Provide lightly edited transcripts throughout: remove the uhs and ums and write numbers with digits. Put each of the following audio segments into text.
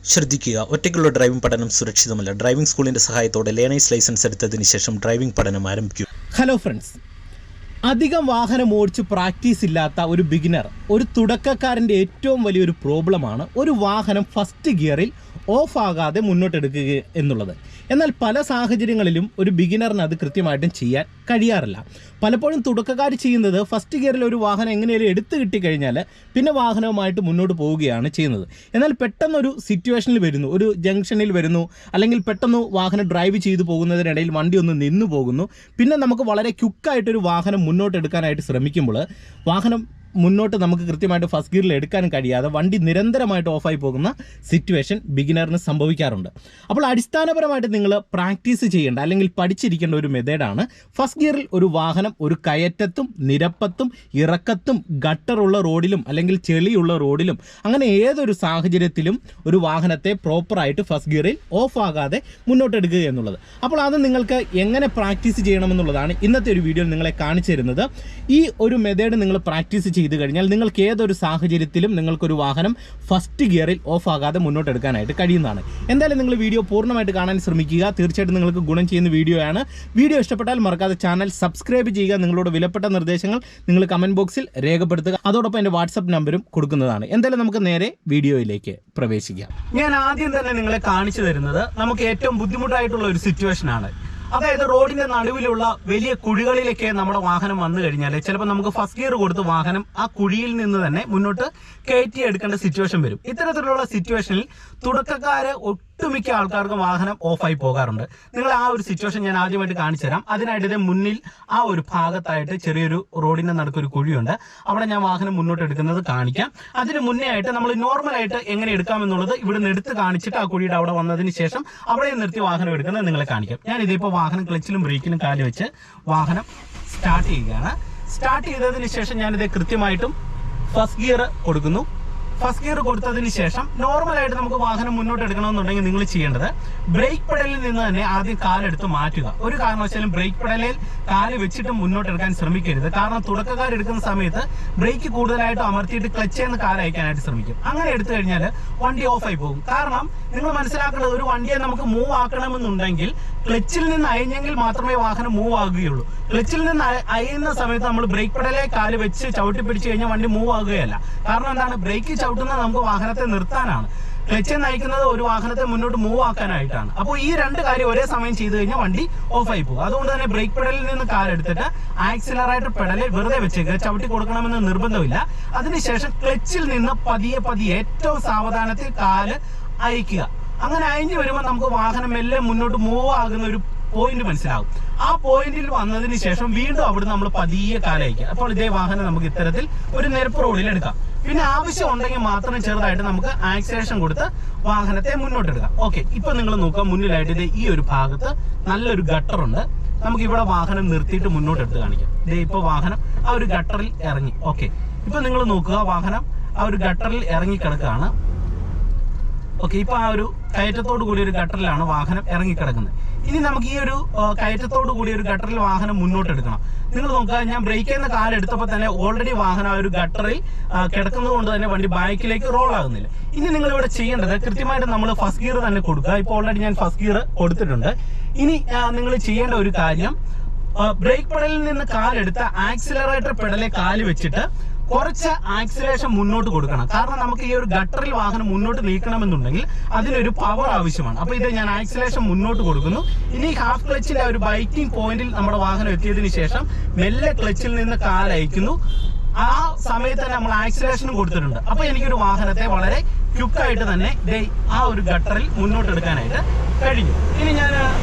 ശ്രദ്ധിക്കുക, ഒറ്റയ്ക്കുള്ള ഡ്രൈവിംഗ് പഠനം സുരക്ഷിതമല്ല. ഡ്രൈവിംഗ് സ്കൂളിന്റെ സഹായത്തോടെ ലേണേഴ്സ് ലൈസൻസ് എടുത്തതിന് ശേഷം ഡ്രൈവിംഗ് പഠനം ആരംഭിക്കും. ഹലോ ഫ്രണ്ട്സ്, അധികം വാഹനം ഓടിച്ച് പ്രാക്ടീസ് ഇല്ലാത്ത ഒരു ബിഗിനർ, ഒരു തുടക്കക്കാരൻ്റെ ഏറ്റവും വലിയൊരു പ്രോബ്ലമാണ് ഒരു വാഹനം ഫസ്റ്റ് ഗിയറിൽ ഓഫ് ആകാതെ മുന്നോട്ടെടുക്കുക എന്നുള്ളത്. എന്നാൽ പല സാഹചര്യങ്ങളിലും ഒരു ബിഗിനറിന് അത് കൃത്യമായിട്ടും ചെയ്യാൻ കഴിയാറില്ല. പലപ്പോഴും തുടക്കക്കാർ ചെയ്യുന്നത് ഫസ്റ്റ് ഗിയറിൽ ഒരു വാഹനം എങ്ങനെയും എടുത്തു കിട്ടിക്കഴിഞ്ഞാൽ പിന്നെ വാഹനവുമായിട്ട് മുന്നോട്ട് പോവുകയാണ് ചെയ്യുന്നത്. എന്നാൽ പെട്ടെന്നൊരു സിറ്റുവേഷനിൽ വരുന്നു, ഒരു ജംഗ്ഷനിൽ വരുന്നു, അല്ലെങ്കിൽ പെട്ടെന്ന് വാഹനം ഡ്രൈവ് ചെയ്തു പോകുന്നതിനിടയിൽ വണ്ടി ഒന്ന് നിന്നു പോകുന്നു. പിന്നെ നമുക്ക് വളരെ ക്വിക്കായിട്ടൊരു വാഹനം മുന്നോട്ടെടുക്കാനായിട്ട് ശ്രമിക്കുമ്പോൾ വാഹനം മുന്നോട്ട് നമുക്ക് കൃത്യമായിട്ട് ഫസ്റ്റ് ഗിയറിൽ എടുക്കാൻ കഴിയാതെ വണ്ടി നിരന്തരമായിട്ട് ഓഫായി പോകുന്ന സിറ്റുവേഷൻ ബിഗിനറിന് സംഭവിക്കാറുണ്ട്. അപ്പോൾ അടിസ്ഥാനപരമായിട്ട് നിങ്ങൾ പ്രാക്ടീസ് ചെയ്യേണ്ട അല്ലെങ്കിൽ പഠിച്ചിരിക്കേണ്ട ഒരു മെത്തേഡാണ് ഫസ്റ്റ് ഗിയറിൽ ഒരു വാഹനം ഒരു കയറ്റത്തും നിരപ്പത്തും ഇറക്കത്തും ഗട്ടറുള്ള റോഡിലും അല്ലെങ്കിൽ ചെളിയുള്ള റോഡിലും അങ്ങനെ ഏതൊരു സാഹചര്യത്തിലും ഒരു വാഹനത്തെ പ്രോപ്പറായിട്ട് ഫസ്റ്റ് ഗിയറിൽ ഓഫ് ആകാതെ മുന്നോട്ടെടുക്കുക എന്നുള്ളത്. അപ്പോൾ അത് നിങ്ങൾക്ക് എങ്ങനെ പ്രാക്ടീസ് ചെയ്യണമെന്നുള്ളതാണ് ഇന്നത്തെ ഒരു വീഡിയോയിൽ നിങ്ങളെ കാണിച്ചു തരുന്നത്. ഈ ഒരു മെത്തേഡ് നിങ്ങൾ പ്രാക്ടീസ് ചെയ്ത് കഴിഞ്ഞാൽ നിങ്ങൾക്ക് ഏതൊരു സാഹചര്യത്തിലും നിങ്ങൾക്കൊരു വാഹനം ഫസ്റ്റ് ഗിയറിൽ ഓഫ് ആകാതെ മുന്നോട്ടെടുക്കാനായിട്ട് കഴിയുന്നതാണ്. എന്തായാലും നിങ്ങൾ വീഡിയോ പൂർണ്ണമായിട്ട് കാണാൻ ശ്രമിക്കുക. തീർച്ചയായിട്ടും നിങ്ങൾക്ക് ഗുണം ചെയ്യുന്ന വീഡിയോയാണ്. വീഡിയോ ഇഷ്ടപ്പെട്ടാൽ മറക്കാതെ ചാനൽ സബ്സ്ക്രൈബ് ചെയ്യുക. നിങ്ങളുടെ വിലപ്പെട്ട നിർദ്ദേശങ്ങൾ നിങ്ങൾ കമൻറ്റ് ബോക്സിൽ രേഖപ്പെടുത്തുക. അതോടൊപ്പം എൻ്റെ വാട്സപ്പ് നമ്പറും കൊടുക്കുന്നതാണ്. എന്തായാലും നമുക്ക് നേരെ വീഡിയോയിലേക്ക് പ്രവേശിക്കാം. ഞാൻ ആദ്യം തന്നെ നിങ്ങളെ കാണിച്ചു തരുന്നത് നമുക്ക് ഏറ്റവും ബുദ്ധിമുട്ടായിട്ടുള്ള ഒരു സിറ്റുവേഷനാണ്. അതായത് റോഡിന്റെ നടുവിലുള്ള വലിയ കുഴികളിലേക്ക് നമ്മുടെ വാഹനം വന്നു കഴിഞ്ഞാൽ ചിലപ്പോൾ നമുക്ക് ഫസ്റ്റ് ഗിയർ കൊടുത്ത് വാഹനം ആ കുഴിയിൽ നിന്ന് തന്നെ മുന്നോട്ട് കയറ്റിയെടുക്കേണ്ട സിറ്റുവേഷൻ വരും. ഇത്തരത്തിലുള്ള സിറ്റുവേഷനിൽ തുടക്കക്കാര് ഒട്ടുമിക്ക ആൾക്കാർക്ക് വാഹനം ഓഫായി പോകാറുണ്ട്. നിങ്ങൾ ആ ഒരു സിറ്റുവേഷൻ ഞാൻ ആദ്യമായിട്ട് കാണിച്ചു തരാം. അതിനായിട്ട് മുന്നിൽ ആ ഒരു ഭാഗത്തായിട്ട് ചെറിയൊരു റോഡിന്റെ നടുക്കൊരു കുഴിയുണ്ട്. അവിടെ ഞാൻ വാഹനം മുന്നോട്ട് എടുക്കുന്നത് കാണിക്കാം. അതിന് മുന്നേ ആയിട്ട് നമ്മൾ നോർമലായിട്ട് എങ്ങനെ എടുക്കാമെന്നുള്ളത് ഇവിടുന്ന് എടുത്ത് കാണിച്ചിട്ട് ആ കുഴിയുടെ അവിടെ വന്നതിന് ശേഷം അവിടെ നിർത്തി വാഹനം എടുക്കുന്നത് നിങ്ങളെ കാണിക്കാം. ഞാൻ ഇതിപ്പോൾ വാഹനം ക്ലച്ചിലും ബ്രേക്കിലും കാല് വെച്ച് വാഹനം സ്റ്റാർട്ട് ചെയ്യുകയാണ്. സ്റ്റാർട്ട് ചെയ്തതിന് ശേഷം ഞാനിത് കൃത്യമായിട്ടും ഫസ്റ്റ് ഗിയർ കൊടുക്കുന്നു. ഫസ്റ്റ് ഗിയർ കൊടുത്തതിന് ശേഷം നോർമലായിട്ട് നമുക്ക് വാഹനം മുന്നോട്ട് എടുക്കണമെന്നുണ്ടെങ്കിൽ നിങ്ങൾ ചെയ്യേണ്ടത് ബ്രേക്ക് പെഡലിൽ നിന്ന് തന്നെ ആദ്യം കാലെടുത്ത് മാറ്റുക. ഒരു കാരണവശാലും ബ്രേക്ക് പെഡലിൽ കാല് വെച്ചിട്ട് മുന്നോട്ട് എടുക്കാൻ ശ്രമിക്കരുത്. കാരണം തുടക്കക്കാരെടുക്കുന്ന സമയത്ത് ബ്രേക്ക് കൂടുതലായിട്ട് അമർത്തിയിട്ട് ക്ലച്ചേന്ന് കാലയക്കാനായിട്ട് ശ്രമിക്കും. അങ്ങനെ എടുത്തു കഴിഞ്ഞാൽ വണ്ടി ഓഫായി പോകും. കാരണം നിങ്ങൾ മനസ്സിലാക്കേണ്ടത്, ഒരു വണ്ടിയെ നമുക്ക് മൂവ് ആക്കണമെന്നുണ്ടെങ്കിൽ ക്ലച്ചിൽ നിന്ന് അയഞ്ഞെങ്കിൽ മാത്രമേ വാഹനം മൂവ് ആകുകയുള്ളൂ. ക്ലച്ചിൽ നിന്ന് അയയുന്ന സമയത്ത് നമ്മൾ ബ്രേക്ക് പെഡലെ കാല് വെച്ച് ചവിട്ടി പിടിച്ചു കഴിഞ്ഞാൽ വണ്ടി മൂവ് ആകുകയല്ല. കാരണം എന്താണ്, ബ്രേക്ക് ചവിട്ടുന്നത് നമുക്ക് വാഹനത്തെ നിർത്താനാണ്, ക്ലച്ച് നയിക്കുന്നത് ഒരു വാഹനത്തെ മുന്നോട്ട് മൂവ് ആക്കാനായിട്ടാണ്. അപ്പോൾ ഈ രണ്ട് കാര്യം ഒരേ സമയം ചെയ്തു കഴിഞ്ഞാൽ വണ്ടി ഓഫായി പോകും. അതുകൊണ്ട് തന്നെ ബ്രേക്ക് പെഡലിൽ നിന്ന് കാലെടുത്തിട്ട് ആക്സിലറേറ്റർ പെഡലിൽ വെറുതെ വെച്ചേക്കുക. ചവിട്ടി കൊടുക്കണമെന്ന് നിർബന്ധമില്ല. അതിനുശേഷം ക്ലച്ചിൽ നിന്ന് പതിയെ പതിയെ ഏറ്റവും സാവധാനത്തിൽ കാല് അയക്കുക. അങ്ങനെ അയഞ്ഞു വരുമ്പോൾ നമുക്ക് വാഹനം എല്ലാം മുന്നോട്ട് മൂവ് ആകുന്ന ഒരു പോയിന്റ് മനസ്സിലാവും. ആ പോയിന്റിൽ വന്നതിന് ശേഷം വീണ്ടും അവിടുന്ന് നമ്മൾ പതിയെ കാലയക്കുക. അപ്പോൾ ഇതേ വാഹനം നമുക്ക് ഇത്തരത്തിൽ ഒരു നിരപ്പ് റോഡിൽ എടുക്കാം. പിന്നെ ആവശ്യം ഉണ്ടെങ്കിൽ മാത്രം ചെറുതായിട്ട് നമുക്ക് ആക്സിലേഷൻ കൊടുത്ത് വാഹനത്തെ മുന്നോട്ടെടുക്കാം. ഓക്കെ, ഇപ്പൊ നിങ്ങൾ നോക്കുക, മുന്നിലായിട്ട് ഇത് ഈ ഒരു ഭാഗത്ത് നല്ലൊരു ഗട്ടറുണ്ട്. നമുക്ക് ഇവിടെ വാഹനം നിർത്തിയിട്ട് മുന്നോട്ടെടുത്ത് കാണിക്കാം. ഇതേ ഇപ്പൊ വാഹനം ആ ഒരു ഗട്ടറിൽ ഇറങ്ങി. ഓക്കെ, ഇപ്പൊ നിങ്ങൾ നോക്കുക, വാഹനം ആ ഒരു ഗട്ടറിൽ ഇറങ്ങി കിടക്കുകയാണ്. ഓക്കെ, ഇപ്പൊ ആ ഒരു കയറ്റത്തോടു കൂടിയ ഒരു ഗട്ടറിലാണ് വാഹനം ഇറങ്ങിക്കിടക്കുന്നത്. ഇനി നമുക്ക് ഈ ഒരു കയറ്റത്തോടു കൂടിയ ഒരു ഗട്ടറിൽ വാഹനം മുന്നോട്ടെടുക്കണം. നിങ്ങൾ നോക്കുക, ഞാൻ ബ്രേക്ക് ചെയ്യുന്ന കാലെടുത്തപ്പോൾ തന്നെ ഓൾറെഡി വാഹനം ആ ഒരു ഗട്ടറിൽ കിടക്കുന്നത് കൊണ്ട് തന്നെ വണ്ടി ബാക്കിലേക്ക് റോൾ ആകുന്നില്ല. ഇനി നിങ്ങൾ ഇവിടെ ചെയ്യേണ്ടത് കൃത്യമായിട്ട് നമ്മൾ ഫസ്റ്റ് ഗിയർ തന്നെ കൊടുക്കുക. ഇപ്പോൾ ഓൾറെഡി ഞാൻ ഫസ്റ്റ് ഗിയർ കൊടുത്തിട്ടുണ്ട്. ഇനി നിങ്ങൾ ചെയ്യേണ്ട ഒരു കാര്യം, ബ്രേക്ക് പെഡലിൽ നിന്ന് കാലെടുത്ത ആക്സിലറേറ്റർ പെഡലെ കാല് വെച്ചിട്ട് കുറച്ച് ആക്സിലേഷൻ മുന്നോട്ട് കൊടുക്കണം. കാരണം നമുക്ക് ഈ ഒരു ഗട്ടറിൽ വാഹനം മുന്നോട്ട് നീക്കണമെന്നുണ്ടെങ്കിൽ അതിനൊരു പവർ ആവശ്യമാണ്. അപ്പൊ ഇത് ഞാൻ ആക്സിലേഷൻ മുന്നോട്ട് കൊടുക്കുന്നു. ഇനി ഹാഫ് ക്ലച്ചിന്റെ ഒരു ബൈറ്റിംഗ് പോയിന്റിൽ നമ്മുടെ വാഹനം എത്തിയതിനു ശേഷം മെല്ലെ ക്ലച്ചിൽ നിന്ന് കാലയക്കുന്നു. ആ സമയത്ത് തന്നെ നമ്മൾ ആക്സിലേഷനും കൊടുത്തിട്ടുണ്ട്. അപ്പൊ എനിക്കൊരു വാഹനത്തെ വളരെ ക്വിക്കായിട്ട് തന്നെ ആ ഒരു ഗട്ടറിൽ മുന്നോട്ടെടുക്കാനായിട്ട് കഴിഞ്ഞു. ഇനി ഞാൻ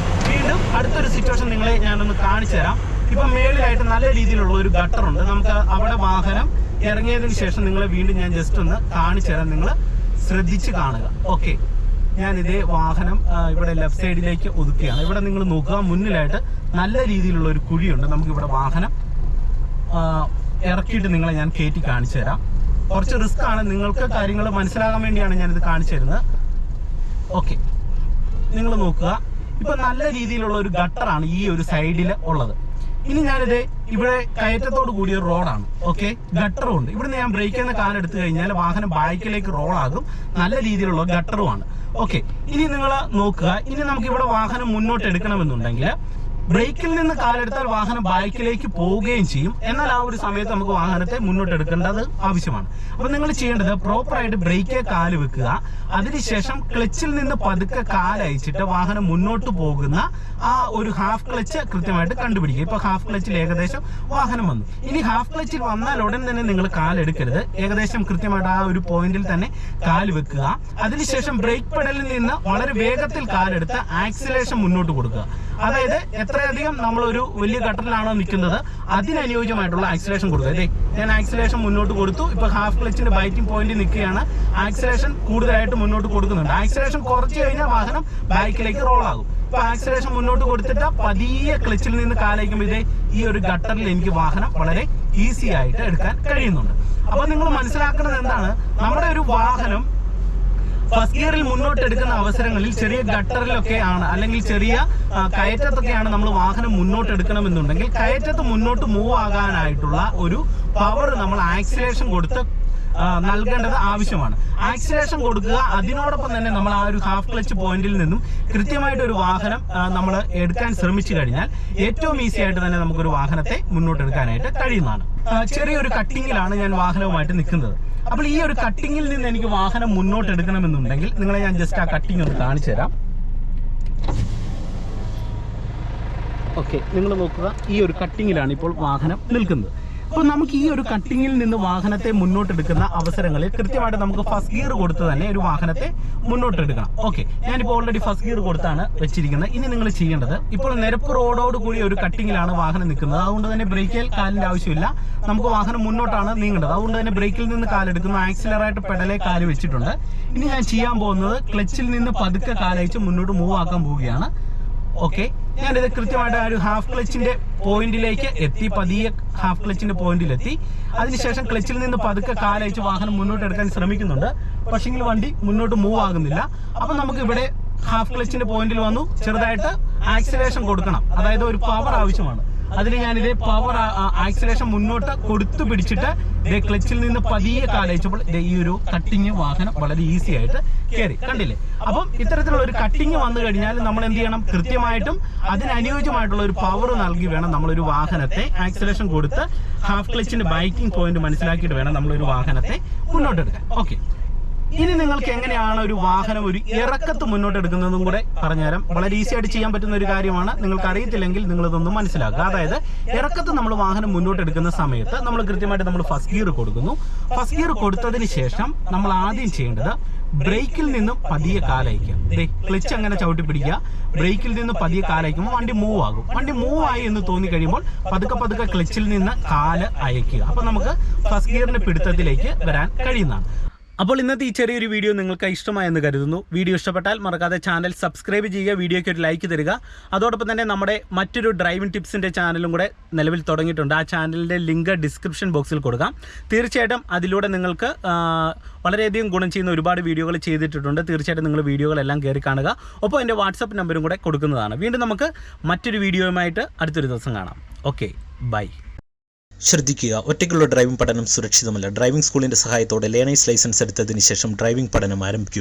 വീണ്ടും അടുത്തൊരു സിറ്റുവേഷൻ നിങ്ങളെ ഞാനൊന്ന് കാണിച്ചു തരാം. ഇപ്പൊ മേളിലായിട്ട് നല്ല രീതിയിലുള്ള ഒരു ഗട്ടറുണ്ട്. നമുക്ക് അവിടെ വാഹനം ഇറങ്ങിയതിന് ശേഷം നിങ്ങളെ വീണ്ടും ഞാൻ ജസ്റ്റ് ഒന്ന് കാണിച്ചു തരാം. നിങ്ങൾ ശ്രദ്ധിച്ച് കാണുക. ഓക്കെ, ഞാൻ ഇതേ വാഹനം ഇവിടെ ലെഫ്റ്റ് സൈഡിലേക്ക് ഒതുക്കുകയാണ്. ഇവിടെ നിങ്ങൾ നോക്കുക, മുന്നിലായിട്ട് നല്ല രീതിയിലുള്ള ഒരു കുഴിയുണ്ട്. നമുക്കിവിടെ വാഹനം ഇറക്കിയിട്ട് നിങ്ങളെ ഞാൻ കയറ്റി കാണിച്ചു തരാം. കുറച്ച് റിസ്ക് ആണ്, നിങ്ങൾക്ക് കാര്യങ്ങൾ മനസ്സിലാകാൻ വേണ്ടിയാണ് ഞാനിത് കാണിച്ചു തരുന്നത്. ഓക്കെ, നിങ്ങൾ നോക്കുക, ഇപ്പൊ നല്ല രീതിയിലുള്ള ഒരു ഗട്ടറാണ് ഈ ഒരു സൈഡിൽ ഉള്ളത്. ഇനി ഞാനിത് ഇവിടെ കയറ്റത്തോട് കൂടിയ റോഡാണ്. ഓക്കെ, ഗട്ടറും ഉണ്ട്. ഇവിടുന്ന് ഞാൻ ബ്രേക്ക് ചെയ്യുന്ന കാലെടുത്തു കഴിഞ്ഞാൽ വാഹനം ബാക്കിലേക്ക് റോളാകും. നല്ല രീതിയിലുള്ള ഗട്ടറുമാണ്. ഓക്കെ, ഇനി നിങ്ങൾ നോക്കുക. ഇനി നമുക്ക് ഇവിടെ വാഹനം മുന്നോട്ട് എടുക്കണമെന്നുണ്ടെങ്കിൽ ബ്രേക്കിൽ നിന്ന് കാലെടുത്താൽ വാഹനം ബാക്കിലേക്ക് പോവുകയും ചെയ്യും. എന്നാൽ ആ ഒരു സമയത്ത് നമുക്ക് വാഹനത്തെ മുന്നോട്ട് എടുക്കേണ്ടത് ആവശ്യമാണ്. അപ്പൊ നിങ്ങൾ ചെയ്യേണ്ടത് പ്രോപ്പറായിട്ട് ബ്രേക്കിൽ കാല് വെക്കുക. അതിനുശേഷം ക്ലച്ചിൽ നിന്ന് പതുക്കെ കാലയച്ചിട്ട് വാഹനം മുന്നോട്ട് പോകുന്ന ആ ഒരു ഹാഫ് ക്ലച്ച് കൃത്യമായിട്ട് കണ്ടുപിടിക്കുക. ഇപ്പൊ ഹാഫ് ക്ലച്ചിൽ ഏകദേശം വാഹനം വന്നു. ഇനി ഹാഫ് ക്ലച്ചിൽ വന്നാൽ ഉടൻ തന്നെ നിങ്ങൾ കാലെടുക്കരുത്. ഏകദേശം കൃത്യമായിട്ട് ആ ഒരു പോയിന്റിൽ തന്നെ കാല് വെക്കുക. അതിനുശേഷം ബ്രേക്ക് പെഡലിൽ നിന്ന് വളരെ വേഗത്തിൽ കാലെടുത്ത് ആക്സിലേഷൻ മുന്നോട്ട് കൊടുക്കുക. അതായത് എത്രയധികം നമ്മളൊരു വലിയ ഗട്ടറിലാണോ നിൽക്കുന്നത് അതിനനുയോജ്യമായിട്ടുള്ള ആക്സിലേഷൻ കൊടുക്കുക. അതെ, ഞാൻ ആക്സിലേഷൻ മുന്നോട്ട് കൊടുത്തു. ഇപ്പൊ ഹാഫ് ക്ലച്ചിന്റെ ബൈറ്റിംഗ് പോയിന്റ് നിൽക്കുകയാണ്. ആക്സിലേഷൻ കൂടുതലായിട്ട് മുന്നോട്ട് കൊടുക്കുന്നുണ്ട്. ആക്സിലേഷൻ കുറച്ച് കഴിഞ്ഞാൽ വാഹനം ബാക്കിലേക്ക് റോളാകും. ഇപ്പൊ ആക്സിലേഷൻ മുന്നോട്ട് കൊടുത്തിട്ട് പതിയെ ക്ലച്ചിൽ നിന്ന് കാലയക്കുമ്പോൾ ഇതേ ഈ ഒരു ഗട്ടറിൽ എനിക്ക് വാഹനം വളരെ ഈസി ആയിട്ട് എടുക്കാൻ കഴിയുന്നുണ്ട്. അപ്പൊ നിങ്ങൾ മനസ്സിലാക്കുന്നത് എന്താണ്, നമ്മുടെ ഒരു വാഹനം ഫസ്റ്റ് ഗിയറിൽ മുന്നോട്ട് എടുക്കുന്ന അവസരങ്ങളിൽ ചെറിയ ഗട്ടറിലൊക്കെ ആണ് അല്ലെങ്കിൽ ചെറിയ കയറ്റത്തൊക്കെയാണ് നമ്മൾ വാഹനം മുന്നോട്ട് എടുക്കണമെന്നുണ്ടെങ്കിൽ കയറ്റത്ത് മുന്നോട്ട് മൂവ് ആകാനായിട്ടുള്ള ഒരു പവർ നമ്മൾ ആക്സിലേഷൻ കൊടുത്ത് നൽകേണ്ടത് ആവശ്യമാണ്. ആക്സിലേഷൻ കൊടുക്കുക. അതിനോടൊപ്പം തന്നെ നമ്മൾ ആ ഒരു ഹാഫ് ക്ലച്ച് പോയിന്റിൽ നിന്നും കൃത്യമായിട്ട് ഒരു വാഹനം നമ്മൾ എടുക്കാൻ ശ്രമിച്ചു കഴിഞ്ഞാൽ ഏറ്റവും ഈസി ആയിട്ട് തന്നെ നമുക്കൊരു വാഹനത്തെ മുന്നോട്ട് എടുക്കാനായിട്ട് കഴിയുന്നതാണ്. ചെറിയൊരു കട്ടിങ്ങിലാണ് ഞാൻ വാഹനവുമായിട്ട് നിൽക്കുന്നത്. അപ്പോൾ ഈ ഒരു കട്ടിങ്ങിൽ നിന്ന് എനിക്ക് വാഹനം മുന്നോട്ട് എടുക്കണമെന്നുണ്ടെങ്കിൽ നിങ്ങളെ ഞാൻ ജസ്റ്റ് ആ കട്ടിങ് ഒന്ന് കാണിച്ചു തരാം. ഓക്കെ, നിങ്ങൾ നോക്കുക. ഈ ഒരു കട്ടിങ്ങിലാണ് ഇപ്പോൾ വാഹനം നിൽക്കുന്നത്. അപ്പോൾ നമുക്ക് ഈ ഒരു കട്ടിങ്ങിൽ നിന്ന് വാഹനത്തെ മുന്നോട്ടെടുക്കുന്ന അവസരങ്ങളിൽ കൃത്യമായിട്ട് നമുക്ക് ഫസ്റ്റ് ഗിയർ കൊടുത്ത് തന്നെ ഒരു വാഹനത്തെ മുന്നോട്ടെടുക്കണം. ഓക്കെ, ഞാനിപ്പോൾ ഓൾറെഡി ഫസ്റ്റ് ഗിയർ കൊടുത്താണ് വെച്ചിരിക്കുന്നത്. ഇനി നിങ്ങൾ ചെയ്യേണ്ടത്, ഇപ്പോൾ നിരപ്പ് റോഡോട് കൂടി ഒരു കട്ടിങ്ങിലാണ് വാഹനം നിൽക്കുന്നത്. അതുകൊണ്ട് തന്നെ ബ്രേക്കിൽ കാലിന്റെ ആവശ്യമില്ല. നമുക്ക് വാഹനം മുന്നോട്ടാണ് നീങ്ങേണ്ടത്. അതുകൊണ്ട് തന്നെ ബ്രേക്കിൽ നിന്ന് കാലെടുക്കുന്നു. ആക്സിലറേറ്റർ പെഡലെ കാല് വെച്ചിട്ടുണ്ട്. ഇനി ഞാൻ ചെയ്യാൻ പോകുന്നത് ക്ലച്ചിൽ നിന്ന് പതുക്കെ കാലയച്ച് മുന്നോട്ട് മൂവ് ആക്കാൻ പോവുകയാണ്. ഓക്കെ, ഞാനിത് കൃത്യമായിട്ട് ആ ഒരു ഹാഫ് ക്ലച്ചിന്റെ പോയിന്റിലേക്ക് എത്തി. പതിയെ ഹാഫ് ക്ലച്ചിന്റെ പോയിന്റിലെത്തി. അതിനുശേഷം ക്ലച്ചിൽ നിന്ന് പതുക്കെ കാലയച്ച് വാഹനം മുന്നോട്ട് എടുക്കാൻ ശ്രമിക്കുന്നുണ്ട്. പക്ഷെങ്കിൽ വണ്ടി മുന്നോട്ട് മൂവ് ആകുന്നില്ല. അപ്പൊ നമുക്ക് ഇവിടെ ഹാഫ് ക്ലച്ചിന്റെ പോയിന്റിൽ വന്നു. ചെറുതായിട്ട് ആക്സിലേഷൻ കൊടുക്കണം. അതായത് ഒരു പവർ ആവശ്യമാണ്. അതിന് ഞാനിത് പവർ ആക്സിലേഷൻ മുന്നോട്ട് കൊടുത്തു പിടിച്ചിട്ട് ക്ലച്ചിൽ നിന്ന് പതിയെ കാലയച്ചപ്പോൾ ഈ ഒരു കട്ടിങ് വാഹനം വളരെ ഈസി ആയിട്ട് കയറി. കണ്ടില്ലേ? അപ്പം ഇത്തരത്തിലുള്ള ഒരു കട്ടിങ് വന്നു കഴിഞ്ഞാൽ നമ്മൾ എന്ത് ചെയ്യണം, കൃത്യമായിട്ടും അതിനനുയോജ്യമായിട്ടുള്ള ഒരു പവർ നൽകി വേണം നമ്മളൊരു വാഹനത്തെ ആക്സിലേഷൻ കൊടുത്ത് ഹാഫ് ക്ലച്ചിന്റെ ബൈക്കിംഗ് പോയിന്റ് മനസ്സിലാക്കിയിട്ട് വേണം നമ്മളൊരു വാഹനത്തെ മുന്നോട്ടെടുക്കാൻ. ഓക്കെ, ഇനി നിങ്ങൾക്ക് എങ്ങനെയാണ് ഒരു വാഹനം ഒരു ഇറക്കത്ത് മുന്നോട്ട് എടുക്കുന്നതും കൂടെ പറഞ്ഞുതരാം. വളരെ ഈസി ആയിട്ട് ചെയ്യാൻ പറ്റുന്ന ഒരു കാര്യമാണ്. നിങ്ങൾക്ക് അറിയത്തില്ലെങ്കിൽ നിങ്ങൾ ഇതൊന്നും മനസ്സിലാക്കുക. അതായത് ഇറക്കത്ത് നമ്മൾ വാഹനം മുന്നോട്ട് എടുക്കുന്ന സമയത്ത് നമ്മൾ കൃത്യമായിട്ട് നമ്മൾ ഫസ്റ്റ് ഗിയർ കൊടുക്കുന്നു. ഫസ്റ്റ് ഗിയർ കൊടുത്തതിന് ശേഷം നമ്മൾ ആദ്യം ചെയ്യേണ്ടത് ബ്രേക്കിൽ നിന്നും പതിയെ കാലയക്കുക. ക്ലച്ച് അങ്ങനെ ചവിട്ടി പിടിക്കുക. ബ്രേക്കിൽ നിന്ന് പതിയെ കാലയക്കുമ്പോൾ വണ്ടി മൂവ് ആകും. വണ്ടി മൂവ് ആയി എന്ന് തോന്നി കഴിയുമ്പോൾ പതുക്കെ പതുക്കെ ക്ലച്ചിൽ നിന്ന് കാല് അയക്കുക. അപ്പൊ നമുക്ക് ഫസ്റ്റ് ഗിയറിന്റെ പിടുത്തത്തിലേക്ക് വരാൻ കഴിയുന്നതാണ്. അപ്പോൾ ഇന്നത്തെ ഈ ചെറിയൊരു വീഡിയോ നിങ്ങൾക്ക് ഇഷ്ടമായെന്ന് കരുതുന്നു. വീഡിയോ ഇഷ്ടപ്പെട്ടാൽ മറക്കാതെ ചാനൽ സബ്സ്ക്രൈബ് ചെയ്യുക, വീഡിയോയ്ക്ക് ഒരു ലൈക്ക് തരിക. അതോടൊപ്പം തന്നെ നമ്മുടെ മറ്റൊരു ഡ്രൈവിംഗ് ടിപ്സിൻ്റെ ചാനലും കൂടെ നിലവിൽ തുടങ്ങിയിട്ടുണ്ട്. ആ ചാനലിൻ്റെ ലിങ്ക് ഡിസ്ക്രിപ്ഷൻ ബോക്സിൽ കൊടുക്കാം. തീർച്ചയായിട്ടും അതിലൂടെ നിങ്ങൾക്ക് വളരെയധികം ഗുണം ചെയ്യുന്ന ഒരുപാട് വീഡിയോകൾ ചെയ്തിട്ടുണ്ട്. തീർച്ചയായിട്ടും നിങ്ങൾ വീഡിയോകളെല്ലാം കയറി കാണുക. ഒപ്പം എൻ്റെ വാട്സപ്പ് നമ്പറും കൂടെ കൊടുക്കുന്നതാണ്. വീണ്ടും നമുക്ക് മറ്റൊരു വീഡിയോയുമായിട്ട് അടുത്തൊരു ദിവസം കാണാം. Okay, bye. ശ്രദ്ധിക്കുക, ഒറ്റയ്ക്കുള്ള ഡ്രൈവിംഗ് പഠനം സുരക്ഷിതമല്ല. ഡ്രൈവിംഗ് സ്കൂളിന്റെ സഹായത്തോടെ ലേണേഴ്സ് ലൈസൻസ് എടുത്തതിന് ശേഷം ഡ്രൈവിംഗ് പഠനം ആരംഭിക്കുക.